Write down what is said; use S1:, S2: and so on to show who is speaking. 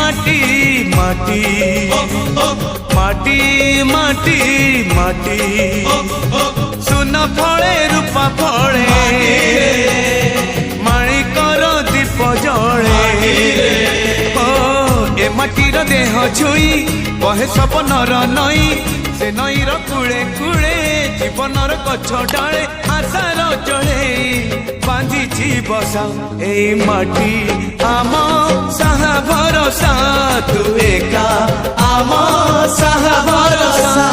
S1: माटी माटी माटी माटी माटी सुन फले रूपा फले माणिकर दीप जले ए माटीर देह छुई बहे सपनर नई से नईर कूले कूले जीवनर गछ डाले आशार चढ़े बांधिची बसा ए माटी आम साहा भरोसा तू एका आम साहा भरोसा।